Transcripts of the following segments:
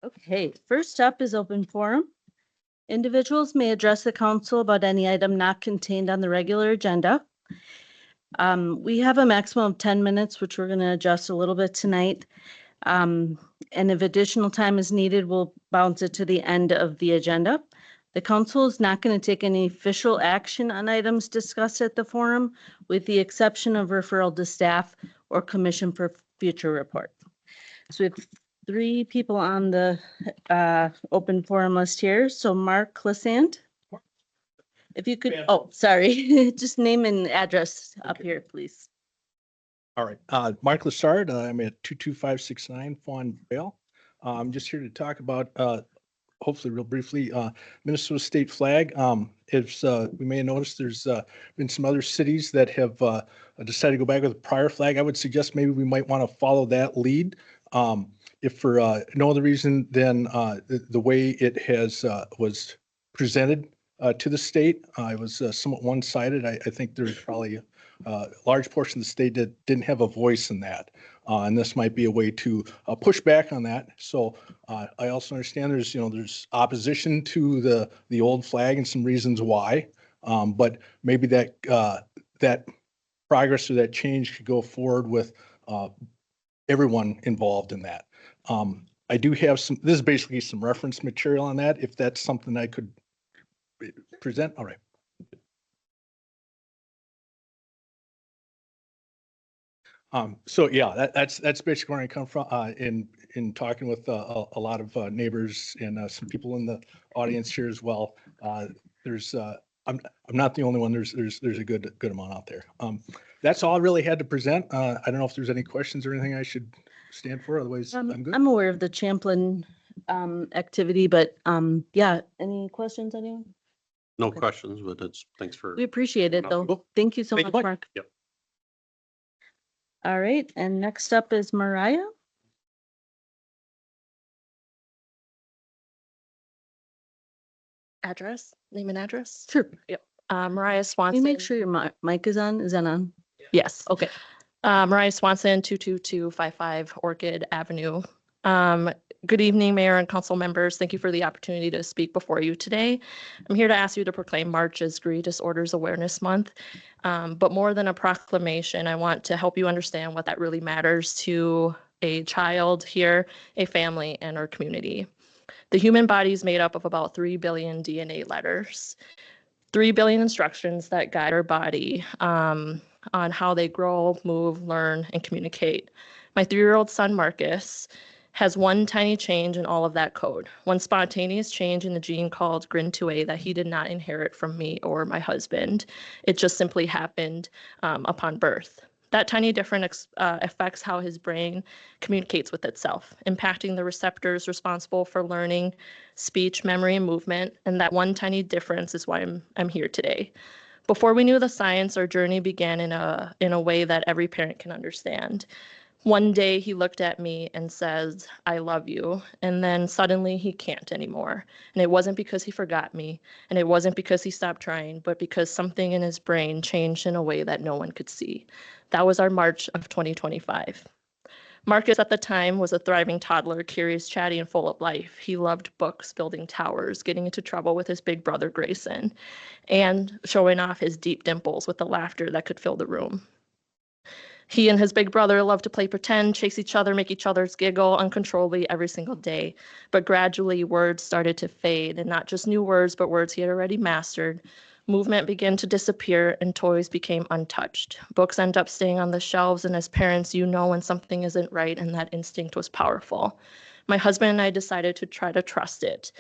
Okay, first up is open forum. Individuals may address the council about any item not contained on the regular agenda. We have a maximum of 10 minutes, which we're going to adjust a little bit tonight. And if additional time is needed, we'll bounce it to the end of the agenda. The council is not going to take any official action on items discussed at the forum, with the exception of referral to staff or commission for future report. So we have 3 people on the open forum list here. So Mark Clisant. If you could, oh, sorry, just name and address up here, please. All right, Mark Lassard, I'm at 22569 Fawn Vale. I'm just here to talk about, hopefully real briefly, Minnesota state flag. As we may have noticed, there's been some other cities that have decided to go back with a prior flag. I would suggest maybe we might want to follow that lead. If for no other reason than the way it has was presented to the state, it was somewhat one-sided. I think there's probably a large portion of the state that didn't have a voice in that. And this might be a way to push back on that. So I also understand there's opposition to the old flag and some reasons why, but maybe that that progress or that change could go forward with everyone involved in that. I do have this is basically some reference material on that, if that's something I could present. All right. So yeah, that's basically where I come from in talking with a lot of neighbors and some people in the audience here as well. There's I'm not the only one. There's a good amount out there. That's all I really had to present. I don't know if there's any questions or anything I should stand for. Otherwise, I'm good. I'm aware of the Champlin activity, but yeah, any questions, anyone? No questions, but thanks for. We appreciate it though. Cool. Thank you so Thank you, much, Mike. Mark. Yep. All right, and next up is Mariah. Address, name and address. Sure. Mariah Can Swanson. you make sure your mic is on? Is that on? Yes. Okay. Mariah Swanson, 22255 Orchid Avenue. Good evening, Mayor and council members. Thank you for the opportunity to speak before you today. I'm here to ask you to proclaim March as Greed Disorders Awareness Month. But more than a proclamation, I want to help you understand what that really matters to a child here, a family, and our community. The human body is made up of about 3 billion DNA letters, 3 billion instructions that guide our body on how they grow, move, learn, and communicate. My 3-year-old son, Marcus, has one tiny change in all of that code, one spontaneous change in the gene called GRIN2A that he did not inherit from me or my husband. It just simply happened upon birth. That tiny difference affects how his brain communicates with itself, impacting the receptors responsible for learning, speech, memory, and movement. And that one tiny difference is why I'm here today. Before we knew the science, our journey began in a way that every parent can understand. One day he looked at me and says, "I love you." And then suddenly he can't anymore. And it wasn't because he forgot me, and it wasn't because he stopped trying, but because something in his brain changed in a way that no one could see. That was our March of 2025. Marcus at the time was a thriving toddler, curious, chatty, and full of life. He loved books, building towers, getting into trouble with his big brother Grayson, and showing off his deep dimples with the laughter that could fill the room. He and his big brother loved to play pretend, chase each other, make each other's giggle uncontrollably every single day. But gradually, words started to fade, and not just new words, but words he had already mastered. Movement began to disappear, and toys became untouched. Books end up staying on the shelves, and as parents, you know when something isn't right, and that instinct was powerful. My husband and I decided to try to trust it.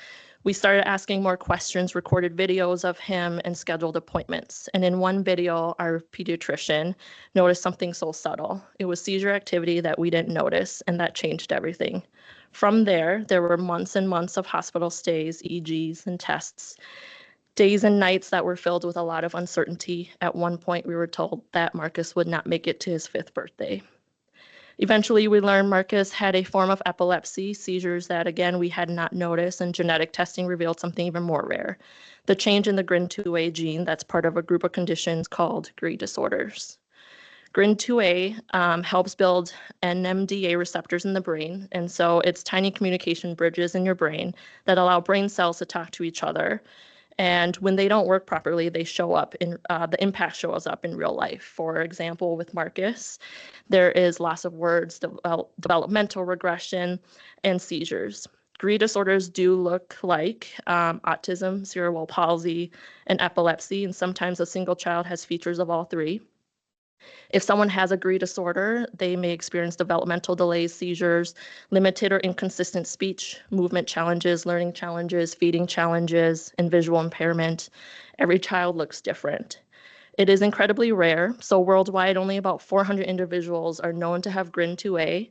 We started asking more questions, recorded videos of him, and scheduled appointments. And in one video, our pediatrician noticed something so subtle. It was seizure activity that we didn't notice, and that changed everything. From there were months and months of hospital stays, EEGs, and tests. Days and nights that were filled with a lot of uncertainty. At one point, we were told that Marcus would not make it to his 5th birthday. Eventually, we learned Marcus had a form of epilepsy, seizures that, again, we had not noticed, and genetic testing revealed something even more rare, the change in the GRIN2A gene that's part of a group of conditions called greed disorders. GRIN2A helps build NMDA receptors in the brain. And so it's tiny communication bridges in your brain that allow brain cells to talk to each other. And when they don't work properly, they show up in the impact shows up in real life. For example, with Marcus, there is loss of words, developmental regression, and seizures. Greed disorders do look like autism, cerebral palsy, and epilepsy, and sometimes a single child has features of all three. If someone has a greed disorder, they may experience developmental delays, seizures, limited or inconsistent speech, movement challenges, learning challenges, feeding challenges, and visual impairment. Every child looks different. It is incredibly rare. So worldwide, only about 400 individuals are known to have GRIN2A.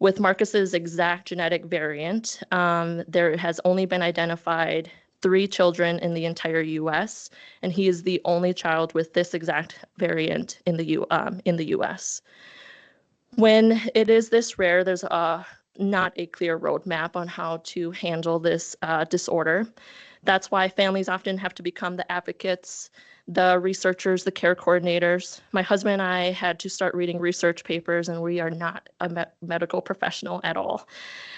With Marcus's exact genetic variant, there has only been identified 3 children in the entire U.S., and he is the only child with this exact variant in the U.S. When it is this rare, there's not a clear roadmap on how to handle this disorder. That's why families often have to become the advocates, the researchers, the care coordinators. My husband and I had to start reading research papers, and we are not a medical professional at all.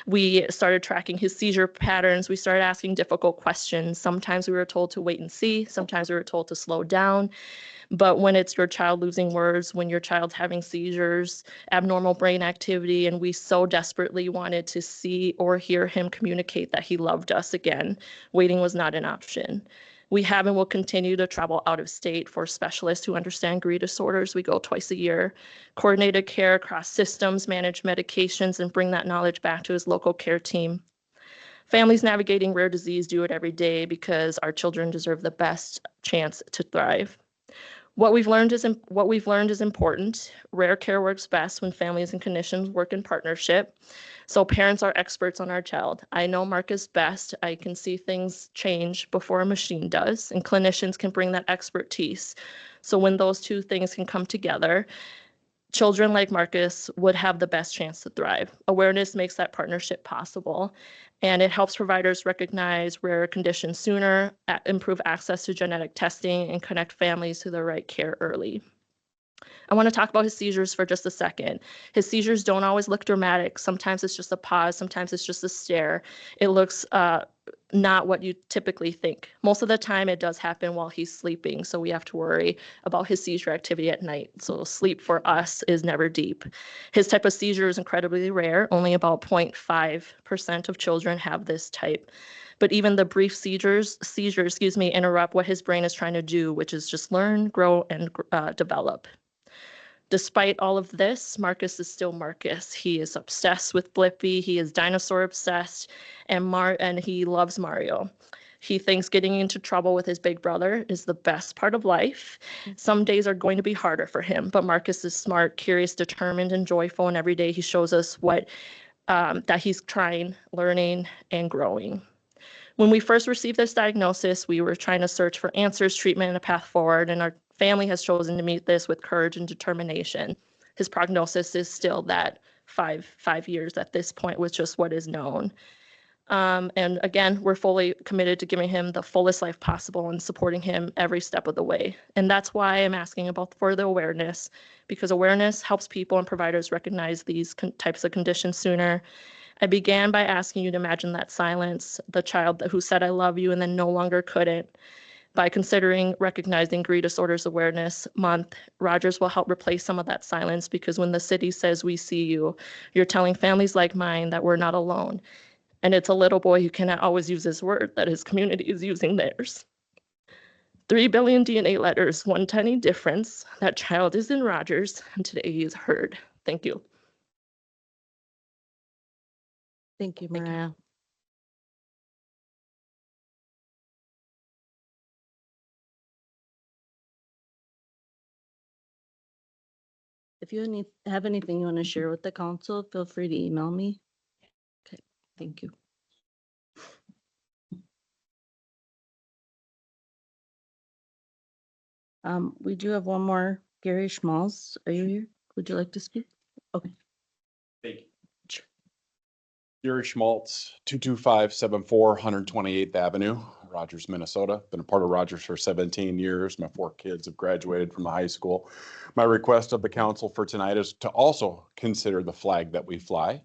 We started tracking his seizure patterns. We started asking difficult questions. Sometimes we were told to wait and see. Sometimes we were told to slow down. But when it's your child losing words, when your child's having seizures, abnormal brain activity, and we so desperately wanted to see or hear him communicate that he loved us again, waiting was not an option. We have and will continue to travel out of state for specialists who understand greed disorders. We go twice a year, coordinated care across systems, manage medications, and bring that knowledge back to his local care team. Families navigating rare disease do it every day because our children deserve the best chance to thrive. What we've learned is important. Rare care works best when families and clinicians work in partnership. So parents are experts on our child. I know Marcus best. I can see things change before a machine does, and clinicians can bring that expertise. So when those two things can come together, children like Marcus would have the best chance to thrive. Awareness makes that partnership possible, and it helps providers recognize rare conditions sooner, improve access to genetic testing, and connect families to the right care early. I want to talk about his seizures for just a second. His seizures don't always look dramatic. Sometimes it's just a pause. Sometimes it's just a stare. It looks not what you typically think. Most of the time it does happen while he's sleeping. So we have to worry about his seizure activity at night. So sleep for us is never deep. His type of seizure is incredibly rare. Only about 0.5% of children have this type. But even the brief seizures, interrupt what his brain is trying to do, which is just learn, grow, and develop. Despite all of this, Marcus is still Marcus. He is obsessed with Blippi. He is dinosaur obsessed, and he loves Mario. He thinks getting into trouble with his big brother is the best part of life. Some days are going to be harder for him, but Marcus is smart, curious, determined, and joyful, and every day he shows us what that he's trying, learning, and growing. When we first received this diagnosis, we were trying to search for answers, treatment, and a path forward, and our family has chosen to meet this with courage and determination. His prognosis is still that five years at this point with just what is known. And again, we're fully committed to giving him the fullest life possible and supporting him every step of the way. And that's why I'm asking about further awareness, because awareness helps people and providers recognize these types of conditions sooner. I began by asking you to imagine that silence, the child who said, "I love you," and then no longer couldn't. By considering recognizing Greed Disorders Awareness Month, Rogers will help replace some of that silence, because when the city says we see you, you're telling families like mine that we're not alone. And it's a little boy who cannot always use his word, that his community is using theirs. 3 billion DNA letters, one tiny difference. That child is in Rogers, and today he is heard. Thank you. Thank you, Thank you. Mariah. If you have anything you want to share with the council, feel free to email me. Okay, thank you. We do have one more. Gary Schmalz, are you here? Would you like to speak? Okay. Thank you. Sure. Gary Schmaltz, 22574 128th Avenue, Rogers, Minnesota. Been a part of Rogers for 17 years. My 4 kids have graduated from the high school. My request of the council for tonight is to also consider the flag that we fly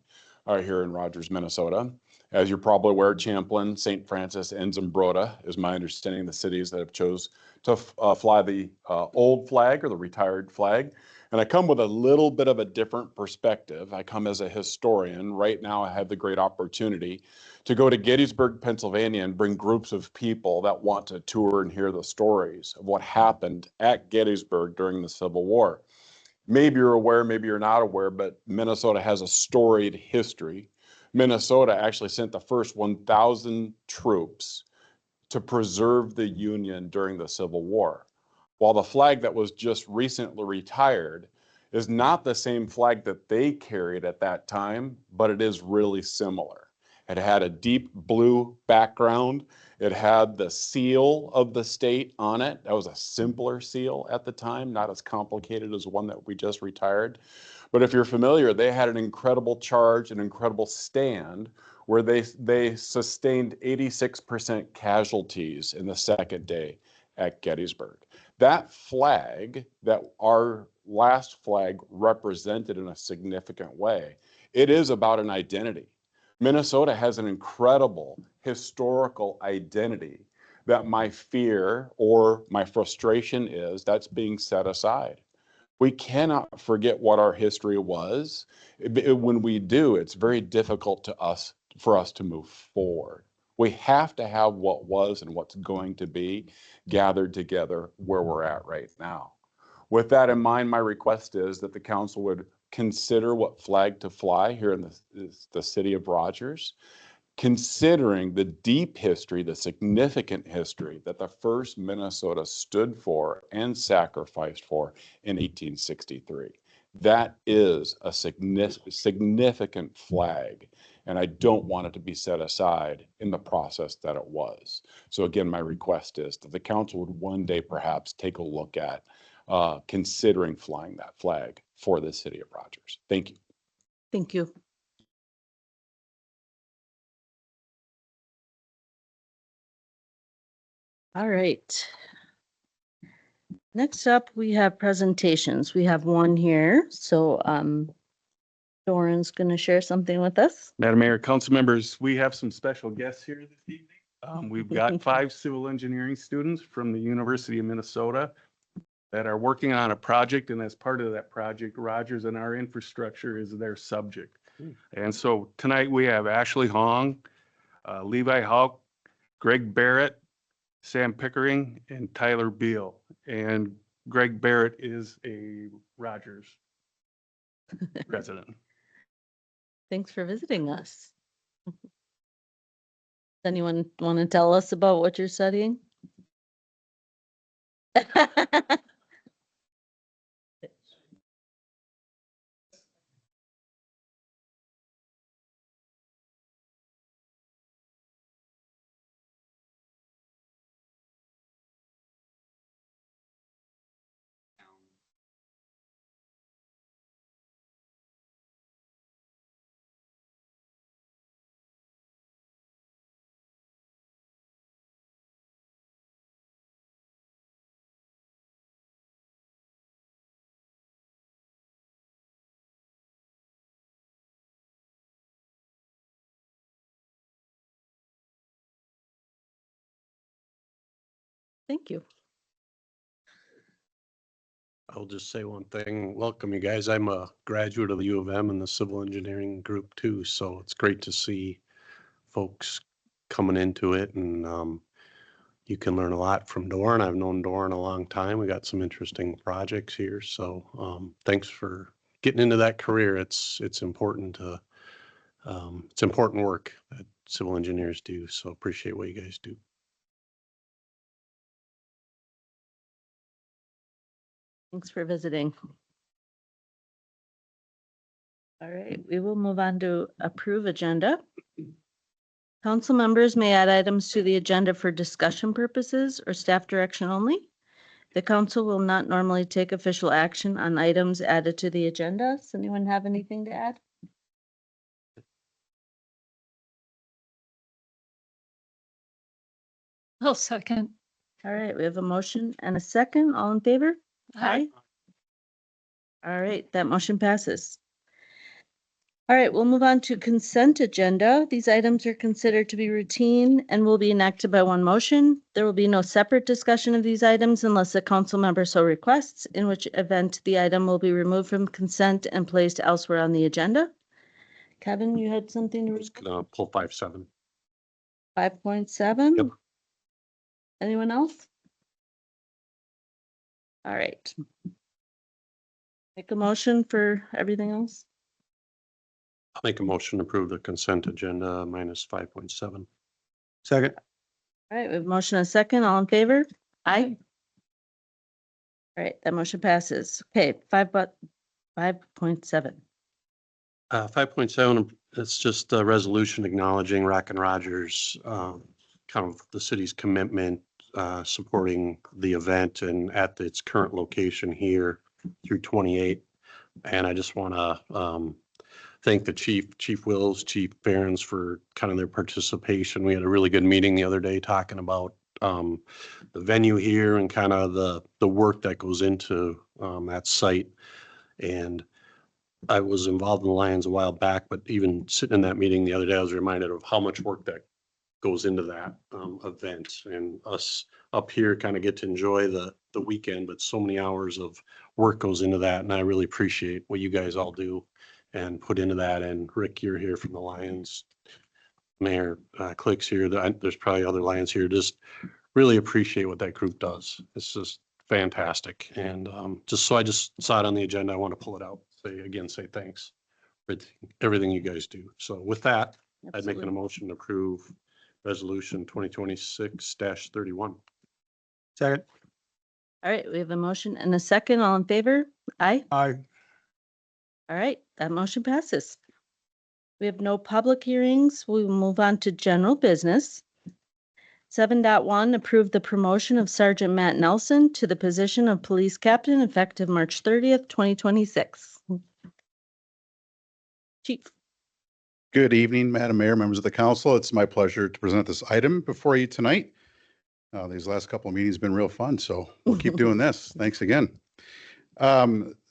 here in Rogers, Minnesota. As you're probably aware, Champlin, St. Francis, and Zumbrota is my understanding the cities that have chose to fly the old flag or the retired flag. And I come with a little bit of a different perspective. I come as a historian. Right now, I have the great opportunity to go to Gettysburg, Pennsylvania, and bring groups of people that want to tour and hear the stories of what happened at Gettysburg during the Civil War. Maybe you're aware, maybe you're not aware, but Minnesota has a storied history. Minnesota actually sent the first 1,000 troops to preserve the Union during the Civil War. While the flag that was just recently retired is not the same flag that they carried at that time, but it is really similar. It had a deep blue background. It had the seal of the state on it. That was a simpler seal at the time, not as complicated as one that we just retired. But if you're familiar, they had an incredible charge, an incredible stand where they sustained 86% casualties in the second day at Gettysburg. That flag, that our last flag represented in a significant way, it is about an identity. Minnesota has an incredible historical identity that my fear or my frustration is that's being set aside. We cannot forget what our history was. When we do, it's very difficult for us to move forward. We have to have what was and what's going to be gathered together where we're at right now. With that in mind, my request is that the council would consider what flag to fly here in the city of Rogers, considering the deep history, the significant history that the first Minnesota stood for and sacrificed for in 1863. That is a significant flag, and I don't want it to be set aside in the process that it was. So again, my request is that the council would one day perhaps take a look at considering flying that flag for the city of Rogers. Thank you. Thank you. All right. Next up, we have presentations. We have one here. So Doran's going to share something with us. Madam Mayor, council members, we have some special guests here this evening. We've got 5 civil engineering students from the University of Minnesota that are working on a project, and as part of that project, Rogers and our infrastructure is their subject. And so tonight we have Ashley Hong, Levi Houck, Greg Barrett, Sam Pickering, and Tyler Beal. And Greg Barrett is a Rogers resident. Thanks for visiting us. Does anyone want to tell us about what you're studying? Thank you. I'll just say one thing. Welcome, you guys. I'm a graduate of the U of M in the civil engineering group too, so it's great to see folks coming into it, and you can learn a lot from Doran. I've known Doran a long time. We got some interesting projects here, so thanks for getting into that career. It's important to it's important work that civil engineers do, so appreciate what you guys do. Thanks for visiting. All right, we will move on to approve agenda. Council members may add items to the agenda for discussion purposes or staff direction only. The council will not normally take official action on items added to the agenda. Does anyone have anything to add? I'll second. All right, we have a motion and a second. All in favor? Aye. All right, that motion passes. All right, we'll move on to consent agenda. These items are considered to be routine and will be enacted by one motion. There will be no separate discussion of these items unless a council member so requests, in which event the item will be removed from consent and placed elsewhere on the agenda. Kevin, you had something to read? Just gonna pull 5.7. 5.7? Yep. Anyone else? All right. Make a motion for everything else? I'll make a motion to approve the consent agenda minus 5.7. Second. All right, we have a motion and a second. All in favor? Aye. All right, that motion passes. Okay, 5.7. 5.7, it's just a resolution acknowledging Rock and Rogers, kind of the city's commitment, supporting the event and at its current location here through 28. And I just want to thank the Chief Wills, Chief Barons for kind of their participation. We had a really good meeting the other day talking about the venue here and kind of the work that goes into that site. And I was involved in the Lions a while back, but even sitting in that meeting the other day, I was reminded of how much work that goes into that event, and us up here kind of get to enjoy the weekend, but so many hours of work goes into that. And I really appreciate what you guys all do and put into that. And Rick, you're here from the Lions. Mayor Click's here. There's probably other Lions here. Just really appreciate what that group does. It's just fantastic. And just so I just saw it on the agenda, I want to pull it out. Say thanks for everything you guys do. So with that, I'd make an Absolutely. motion to approve resolution 2026-31. Second. All right, we have a motion and a second. All in favor? Aye. Aye. All right, that motion passes. We have no public hearings. We will move on to general business. 7.1, approve the promotion of Sergeant Matt Nelson to the position of police captain effective March 30th, 2026. Chief. Good evening, Madam Mayor, members of the council. It's my pleasure to present this item before you tonight. These last couple of meetings have been real fun, so we'll keep doing this. Thanks again.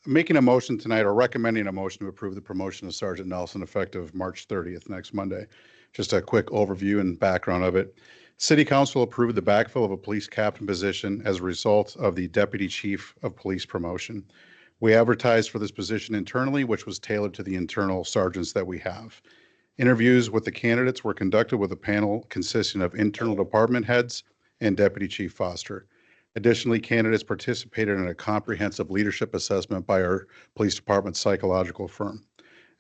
Making a motion tonight or recommending a motion to approve the promotion of Sergeant Nelson effective March 30th, next Monday. Just a quick overview and background of it. City Council approved the backfill of a police captain position as a result of the Deputy Chief of Police promotion. We advertised for this position internally, which was tailored to the internal sergeants that we have. Interviews with the candidates were conducted with a panel consisting of internal department heads and Deputy Chief Foster. Additionally, candidates participated in a comprehensive leadership assessment by our police department psychological firm.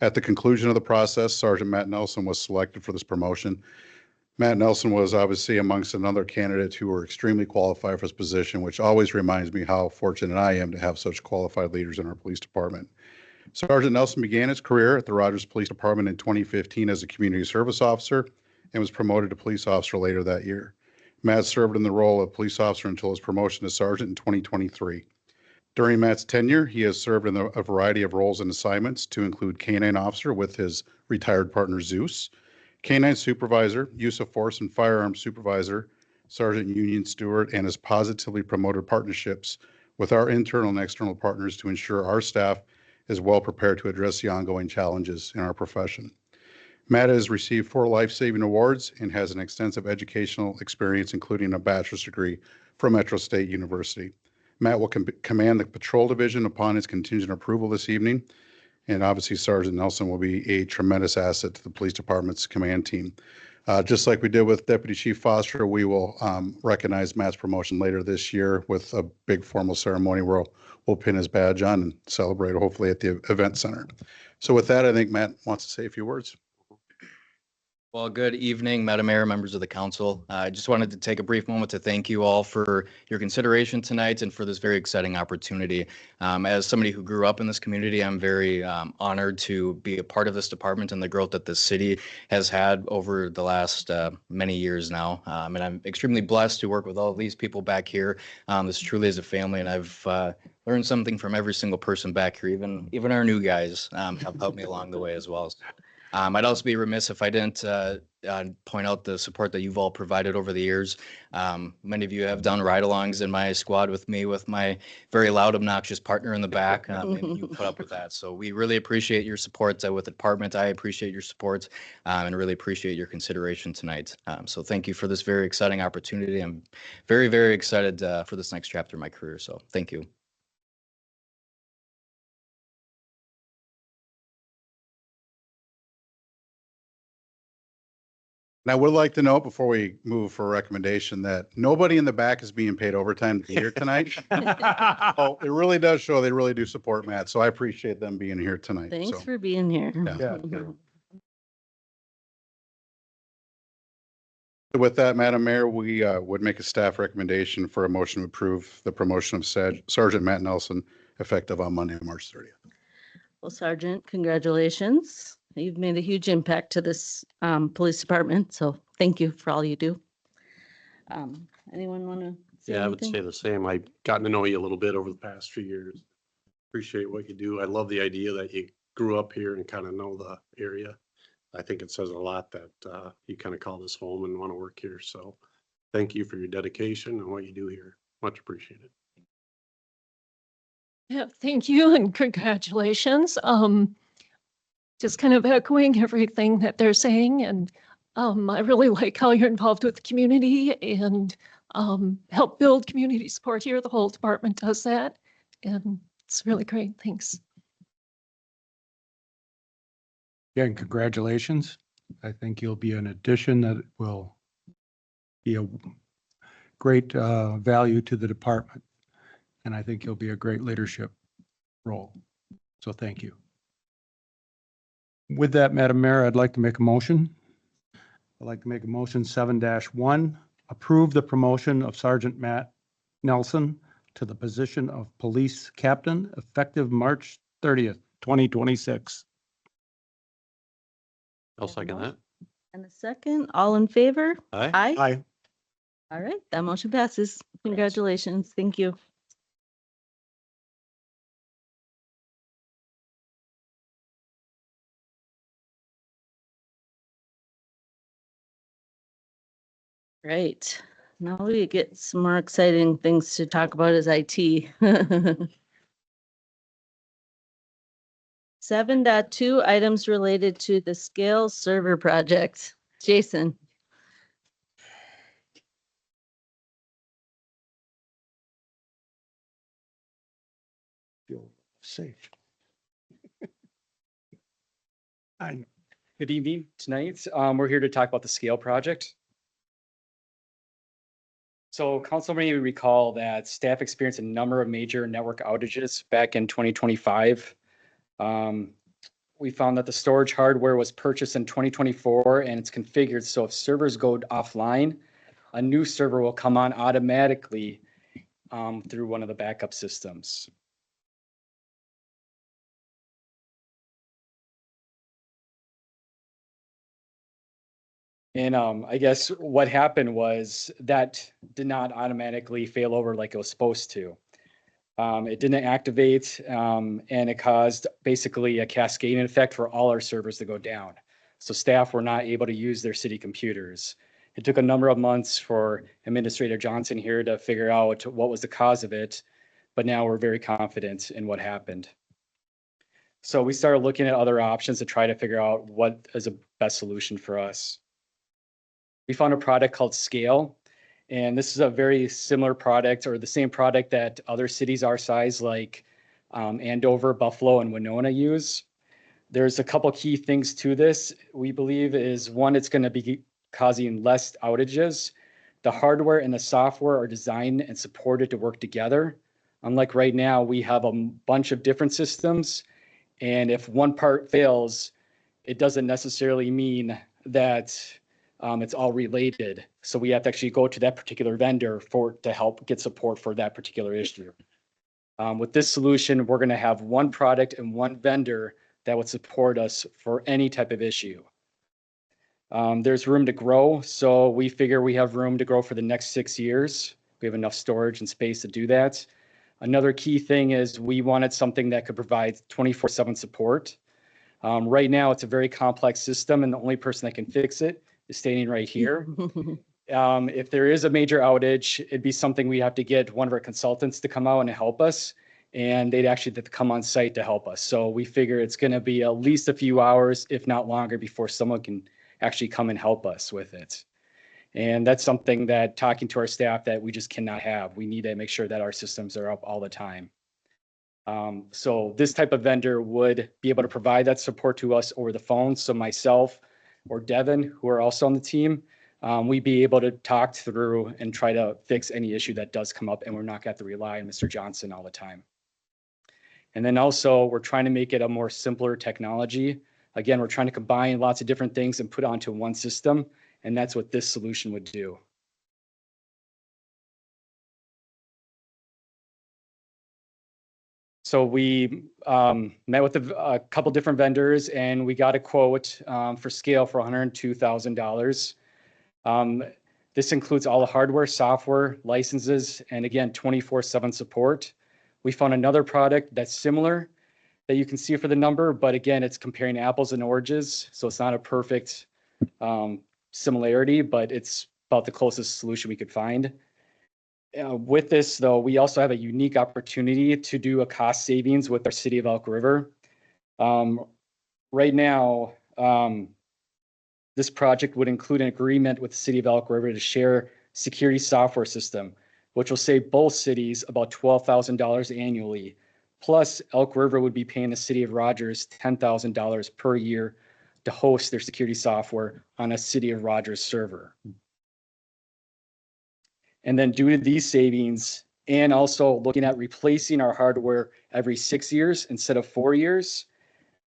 At the conclusion of the process, Sergeant Matt Nelson was selected for this promotion. Matt Nelson was obviously amongst another candidates who were extremely qualified for this position, which always reminds me how fortunate I am to have such qualified leaders in our police department. Sergeant Nelson began his career at the Rogers Police Department in 2015 as a community service officer and was promoted to police officer later that year. Matt served in the role of police officer until his promotion to sergeant in 2023. During Matt's tenure, he has served in a variety of roles and assignments to include K-9 officer with his retired partner Zeus, K-9 supervisor, use of force and firearms supervisor, Sergeant Union Stewart, and has positively promoted partnerships with our internal and external partners to ensure our staff is well prepared to address the ongoing challenges in our profession. Matt has received 4 life-saving awards and has an extensive educational experience, including a bachelor's degree from Metro State University. Matt will command the patrol division upon his contingent approval this evening. And obviously Sergeant Nelson will be a tremendous asset to the police department's command team. Just like we did with Deputy Chief Foster, we will recognize Matt's promotion later this year with a big formal ceremony where we'll pin his badge on and celebrate hopefully at the event center. So with that, I think Matt wants to say a few words. Well, good evening, Madam Mayor, members of the council. I just wanted to take a brief moment to thank you all for your consideration tonight and for this very exciting opportunity. As somebody who grew up in this community, I'm very honored to be a part of this department and the growth that the city has had over the last many years now. And I'm extremely blessed to work with all of these people back here. This truly is a family, and I've learned something from every single person back here. Even our new guys have helped me along the way as well. I'd also be remiss if I didn't point out the support that you've all provided over the years. Many of you have done ride-alongs in my squad with me, with my very loud, obnoxious partner in the back, and you put up with that. So we really appreciate your support with the department. I appreciate your support and really appreciate your consideration tonight. So thank you for this very exciting opportunity. I'm very, very excited for this next chapter of my career. So thank you. And I would like to note before we move for a recommendation that nobody in the back is being paid overtime to be here tonight. Oh, it really does show they really do support Matt. So I appreciate them being here tonight. Thanks So, for being here. Yeah. With that, Madam Mayor, we would make a staff recommendation for a motion to approve the promotion of Sergeant Matt Nelson effective on Monday, March 30th. Well, Sergeant, congratulations. You've made a huge impact to this police department, so thank you for all you do. Anyone want to say Yeah, I would anything? say the same. I've gotten to know you a little bit over the past few years. Appreciate what you do. I love the idea that you grew up here and kind of know the area. I think it says a lot that you kind of call this home and want to work here. So thank you for your dedication and what you do here. Much appreciated. Yeah, thank you and congratulations. Just kind of echoing everything that they're saying, and I really like how you're involved with the community and help build community support here. The whole department does that, and it's really great. Thanks. Yeah, and congratulations. I think you'll be an addition that will be a great value to the department. And I think you'll be a great leadership role. So thank you. With that, Madam Mayor, I'd like to make a motion. I'd like to make a motion 7-1, approve the promotion of Sergeant Matt Nelson to the position of police captain effective March 30th, 2026. I'll second that. And a second, all in favor? Aye. Aye. Aye. All right, that motion passes. Congratulations. Thank you. Right. Now we get some more exciting things to talk about as IT. 7.2 items related to the Scale server project. Jason. Feel safe. Good evening. Tonight, we're here to talk about the Scale project. So council may recall that staff experienced a number of major network outages back in 2025. We found that the storage hardware was purchased in 2024 and it's configured so if servers go offline, a new server will come on automatically through one of the backup systems. And I guess what happened was that did not automatically fail over like it was supposed to. It didn't activate and it caused basically a cascading effect for all our servers to go down. So staff were not able to use their city computers. It took a number of months for Administrator Johnson here to figure out what was the cause of it, but now we're very confident in what happened. So we started looking at other options to try to figure out what is the best solution for us. We found a product called Scale, and this is a very similar product or the same product that other cities our size like Andover, Buffalo, and Winona use. There's a couple key things to this. We believe is one, it's going to be causing less outages. The hardware and the software are designed and supported to work together. Unlike right now, we have a bunch of different systems, and if one part fails, it doesn't necessarily mean that it's all related. So we have to actually go to that particular vendor to help get support for that particular issue. With this solution, we're going to have one product and one vendor that would support us for any type of issue. There's room to grow. So we figure we have room to grow for the next 6 years. We have enough storage and space to do that. Another key thing is we wanted something that could provide 24/7 support. Right now, it's a very complex system, and the only person that can fix it is standing right here. If there is a major outage, it'd be something we have to get one of our consultants to come out and help us. And they'd actually have to come on site to help us. So we figure it's going to be at least a few hours, if not longer, before someone can actually come and help us with it. And that's something that, talking to our staff, that we just cannot have. We need to make sure that our systems are up all the time. So this type of vendor would be able to provide that support to us over the phone. So myself or Devin, who are also on the team, we'd be able to talk through and try to fix any issue that does come up, and we're not going to have to rely on Mr. Johnson all the time. And then also, we're trying to make it a more simpler technology. Again, we're trying to combine lots of different things and put onto one system, and that's what this solution would do. So we met with a couple different vendors, and we got a quote for scale for $102,000. This includes all the hardware, software, licenses, and again, 24/7 support. We found another product that's similar that you can see for the number, but again, it's comparing apples and oranges. So it's not a perfect similarity, but it's about the closest solution we could find. With this, though, we also have a unique opportunity to do a cost savings with our city of Elk River. Right now, this project would include an agreement with the city of Elk River to share security software system, which will save both cities about $12,000 annually. Plus, Elk River would be paying the city of Rogers $10,000 per year to host their security software on a city of Rogers server. And then due to these savings, and also looking at replacing our hardware every 6 years instead of 4 years,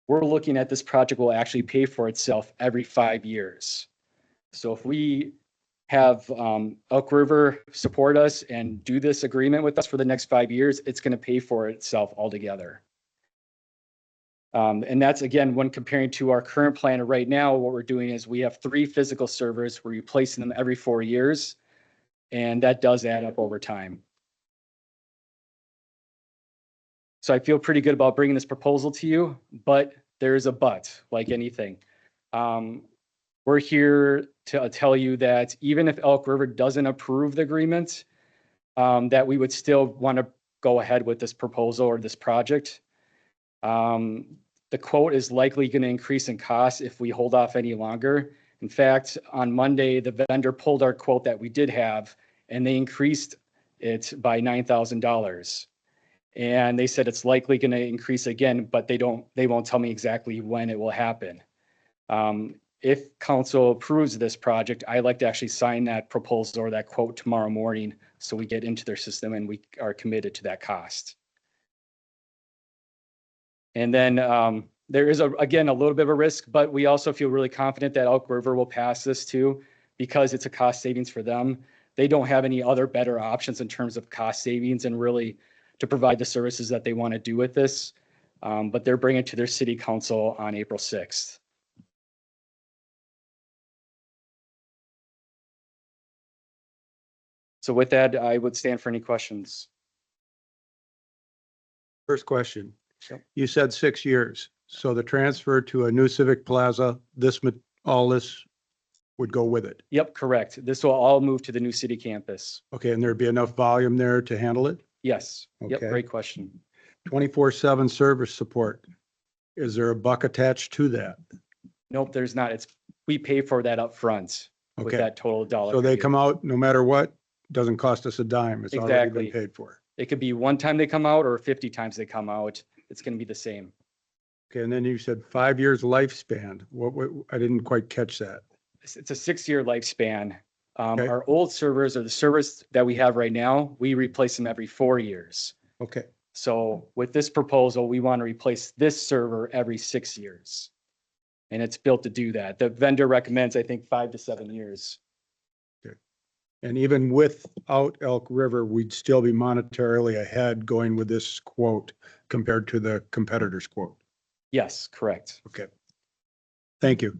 we're looking at this project will actually pay for itself every 5 years. So if we have Elk River support us and do this agreement with us for the next 5 years, it's going to pay for itself altogether. And that's, again, when comparing to our current plan right now, what we're doing is we have 3 physical servers. We're replacing them every 4 years, and that does add up over time. So I feel pretty good about bringing this proposal to you, but there is a but, like anything. We're here to tell you that even if Elk River doesn't approve the agreement, that we would still want to go ahead with this proposal or this project. The quote is likely going to increase in cost if we hold off any longer. In fact, on Monday, the vendor pulled our quote that we did have, and they increased it by $9,000. And they said it's likely going to increase again, but they won't tell me exactly when it will happen. If council approves this project, I'd like to actually sign that proposal or that quote tomorrow morning, so we get into their system and we are committed to that cost. And then there is, again, a little bit of a risk, but we also feel really confident that Elk River will pass this too, because it's a cost savings for them. They don't have any other better options in terms of cost savings and really to provide the services that they want to do with this. But they're bringing it to their city council on April 6th. So with that, I would stand for any questions. First question. Sure. You said 6 years. So the transfer to a new Civic Plaza, all this would go with it. Yep, correct. This will all move to the new city campus. Okay, and there'd be enough volume there to handle it? Yes. Yep, Okay. great question. 24/7 service support. Is there a buck attached to that? Nope, there's not. We pay for that up front with Okay. that total dollar. So they figure. come out no matter what, doesn't cost us a dime. It's already been Exactly. paid for. It could be one time they come out or 50 times they come out. It's going to be the same. Okay, and then you said 5 years lifespan. What, I didn't quite catch that. It's a 6-year lifespan. Okay. Our old servers, or the servers that we have right now, we replace them every 4 years. Okay, So with this proposal, we want to replace this server every 6 years. And it's built to do that. The vendor recommends, I think, 5 to 7 years. and even without Elk River, we'd still be monetarily ahead going with this quote compared to the competitor's quote. Yes, correct. Okay. Thank you.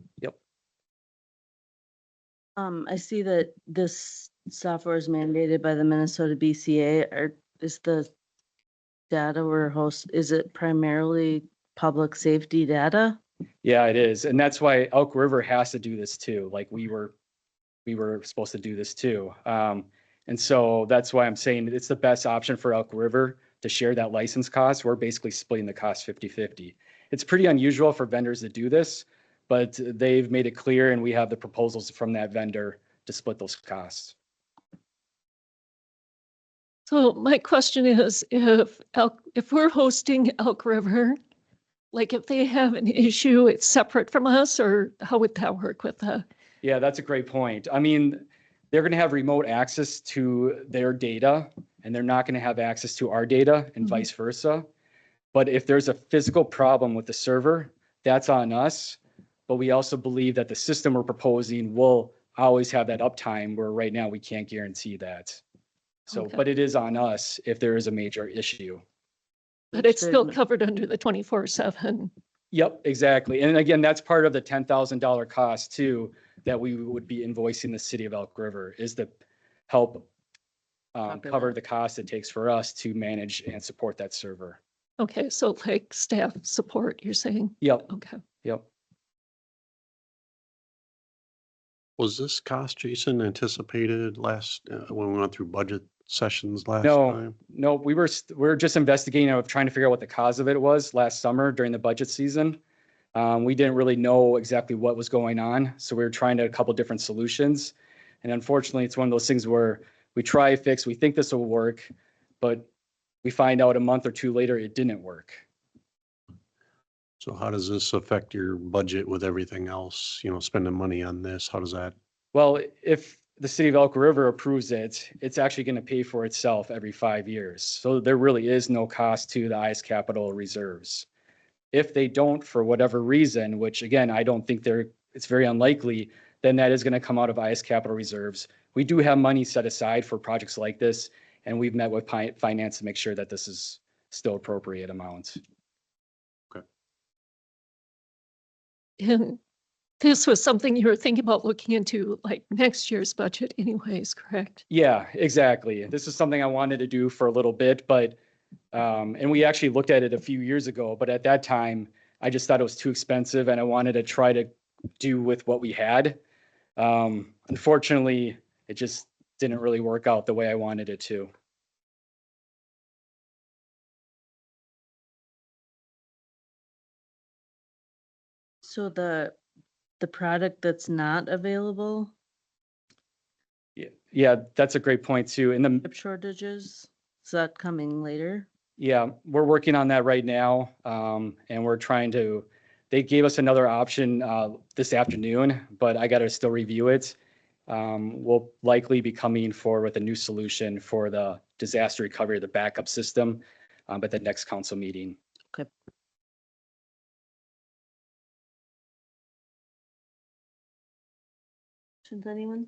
I see that this software is mandated by the Minnesota BCA. Is the data is it primarily public safety data? Yeah, it is. And that's why Elk River has to do this too. Like we were supposed to do this too. And so that's why I'm saying it's the best option for Elk River to share that license cost. We're basically splitting the cost 50-50. It's pretty unusual for vendors to do this, but they've made it clear and we have the proposals from that vendor to split those costs. So my question is, if we're hosting Elk River, like if they have an issue, it's separate from us, or how would that work with that? Yeah, that's a great point. I mean, they're going to have remote access to their data and they're not going to have access to our data and vice versa. But if there's a physical problem with the server, that's on us. But we also believe that the system we're proposing will always have that uptime where right now we can't guarantee that. So, Okay. but it is on us if there is a major issue. But it's still covered under the 24/7. Yep, exactly. And again, that's part of the $10,000 cost too, that we would be invoicing the city of Elk River is to help cover the cost it takes for us to manage and support that server. Okay, so like staff support, you're saying? Yep, Okay. yep. Was this cost, Jason, anticipated last, when we went through budget sessions last No, time? no, we were just investigating of trying to figure out what the cause of it was last summer during the budget season. We didn't really know exactly what was going on, so we were trying a couple different solutions. And unfortunately, it's one of those things where we try fix, we think this will work, but we find out a month or two later it didn't work. So how does this affect your budget with everything else, you know, spending money on this? How does that? Well, if the city of Elk River approves it, it's actually going to pay for itself every 5 years. So there really is no cost to the IS Capital reserves. If they don't, for whatever reason, which again, I don't think it's very unlikely, then that is going to come out of IS Capital reserves. We do have money set aside for projects like this, and we've met with finance to make sure that this is still appropriate amount. And this was something you were thinking about looking into like next year's budget anyways, correct? Yeah, exactly. This is something I wanted to do for a little bit, but, and we actually looked at it a few years ago, but at that time, I just thought it was too expensive and I wanted to try to do with what we had. Unfortunately, it just didn't really work out the way I wanted it to. So the product that's not available, Yeah, that's a great point too. And the chip shortages, is that coming later? Yeah, we're working on that right now. And we're trying to, they gave us another option this afternoon, but I got to still review it. We'll likely be coming forward with a new solution for the disaster recovery, the backup system, at the next council meeting. Okay. Questions, anyone?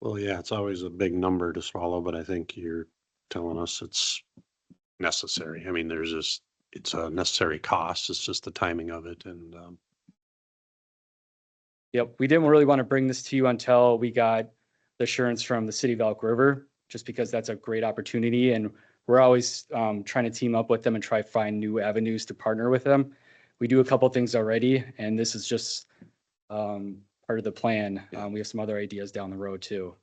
Well, yeah, it's always a big number to swallow, but I think you're telling us it's necessary. I mean, it's a necessary cost. It's just the timing of it. And Yep, we didn't really want to bring this to you until we got the assurance from the city of Elk River, just because that's a great opportunity. And we're always trying to team up with them and try to find new avenues to partner with them. We do a couple things already, and this is just part of the plan. We have some other ideas down the road too.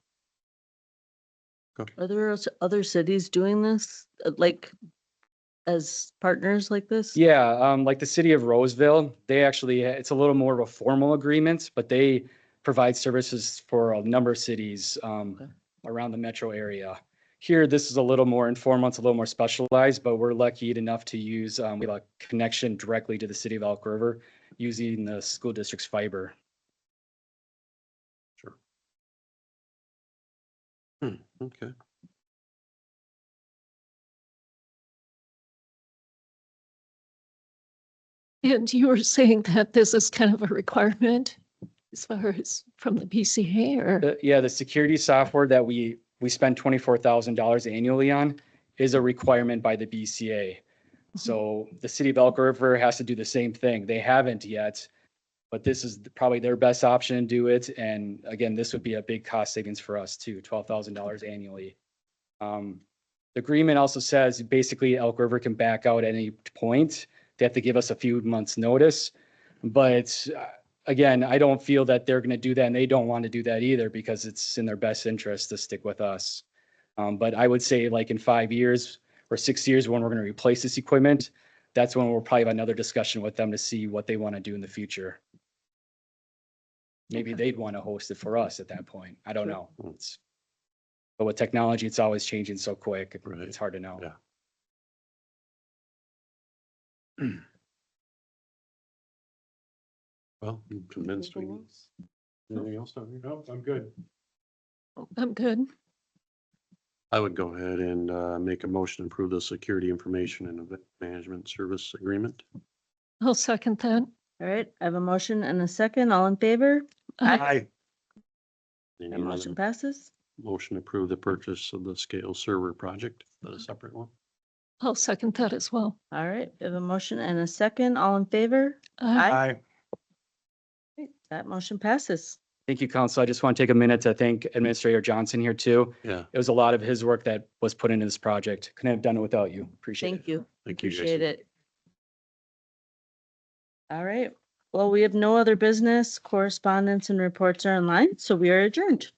Are there other cities doing this, like as partners like this? Yeah, like the city of Roseville, they actually, it's a little more of a formal agreement, but they provide services for a number of cities around the metro area. Here, this is a little more informal, it's a little more specialized, but we're lucky enough to use, we have a connection directly to the city of Elk River using the school district's fiber. sure. Okay. And you were saying that this is kind of a requirement as far as from the BCA or? Yeah, the security software that we spend $24,000 annually on is a requirement by the BCA. So the city of Elk River has to do the same thing. They haven't yet, but this is probably their best option to do it. And again, this would be a big cost savings for us too, $12,000 annually. The agreement also says basically Elk River can back out at any point. They have to give us a few months' notice. But again, I don't feel that they're going to do that, and they don't want to do that either because it's in their best interest to stick with us. But I would say like in 5 years or 6 years when we're going to replace this equipment, that's when we'll probably have another discussion with them to see what they want to do in the future. Maybe they'd want to host it for us at that point. I don't know. But with technology, it's always changing so quick. Right. It's hard to know. Yeah. Well, you convinced me. Anything else on here? No, I'm good. I'm good. I would go ahead and make a motion to approve the security information and event management service agreement. I'll second that. All right, I have a motion and a second. All in favor? Aye. Any That motion other passes. motion to approve the purchase of the scale server project, is that a separate one? I'll second that as well. All right, we have a motion and a second. All in favor? Aye. Great, that motion passes. Thank you, Council. I just want to take a minute to thank Administrator Johnson here too. Yeah, It was a lot of his work that was put into this project. Couldn't have done it without you. Appreciate it. Thank you. thank you guys. Appreciate it. All right, well, we have no other business. Correspondence and reports are online, so we are adjourned.